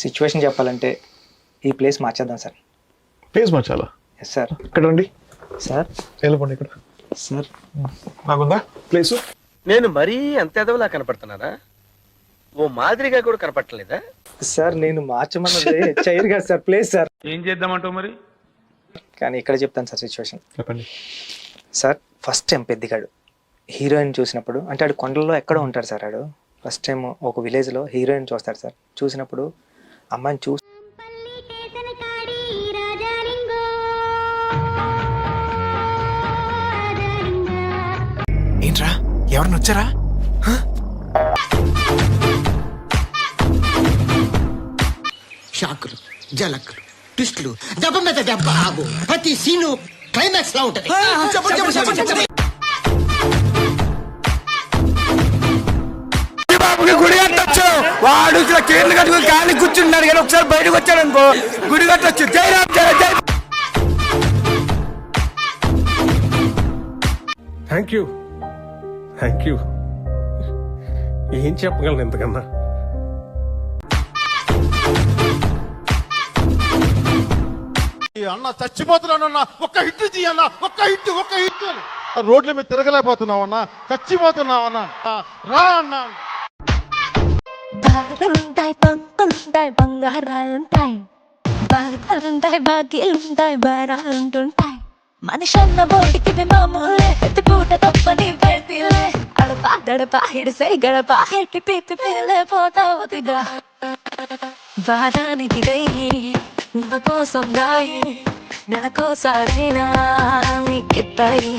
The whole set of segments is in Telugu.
సిచ్యువేషన్ చెప్పాలంటే ఈ ప్లేస్ మార్చేద్దాం సార్. ప్లేస్ మార్చాలా? Yes sir. ఇక్కడ రండి సార్. వెళ్ళిపోండి ఇక్కడ. సార్ నాకుందా ప్లేస్? నేను మరీ అంత ఎదవలా కనపడుతున్నారా? ఓ మాదిరిగా కూడా కనపడలేదా? సార్ నేను మార్చమన్నది చైర్ కాదు సార్, ప్లేస్ సార్. ఏం చేద్దామంటావు మరి? కానీ ఇక్కడ చెప్తాను సార్ సిచ్యువేషన్. చెప్పండి సార్ ఫస్ట్ టైం పెద్దిగాడు హీరోయిన్ చూసినప్పుడు, అంటే ఆడు కొండల్లో ఎక్కడో ఉంటాడు సార్. ఆడు ఫస్ట్ టైం ఒక విలేజ్లో హీరోయిన్ చూస్తాడు సార్. చూసినప్పుడు అమ్మాయిని చూసి ఏంట్రా ఎవరిని వచ్చారా? షాకులు, జలకులు, ట్విస్టులు, దెబ్బ మీద దెబ్బ ఆగు. ప్రతి సీను క్లైమాక్స్ లా ఉంటది. గుడి కట్టొచ్చు. వాడు ఇట్లా కేర్లు కట్టుకుని గాలి కూర్చున్నాడు కానీ ఒకసారి బయటకు వచ్చాడు అనుకో గుడి కట్టొచ్చు. జైరామ్ జై జై. Thank you. ఏం చెప్పగలను ఎంతకన్నా? అన్న చచ్చిపోతున్నానన్నా, ఒక్క హిట్ తీయన్నా, ఒక్క హిట్. రోడ్ల మీద తిరగలేకపోతున్నావన్నా, చచ్చిపోతున్నావన్నా, రా అన్నా. బాగుంటాయి పంపులుంటాయి బంగారాలుంటాయి, బాగుంటాయి బాకీలుంటాయి బారాలుంటుంటాయి. మనిషన్న బోటికి మామూలే, ఎత్తి పూట తప్పని పెడిలే. అడపా దడపా హిడిసే గడప ఎట్టి పిత్తి పిల్లే పోతావు తిగా. వారానికి దయ్యి నువ్వ కోసం రాయి, నెలకోసారైనా నీకిస్తాయి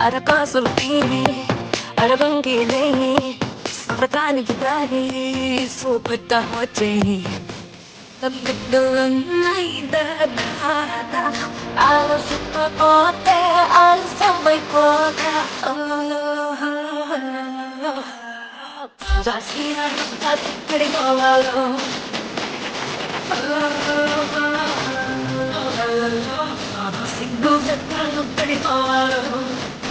అరకాసులు తీరి అరబంకి లేయి. వ్రతానికి దారి చూపుతా వచ్చేయి. ఆలోచిపోతే ఆలస్యమైపోతా. ఇక్కడికి పోవాలో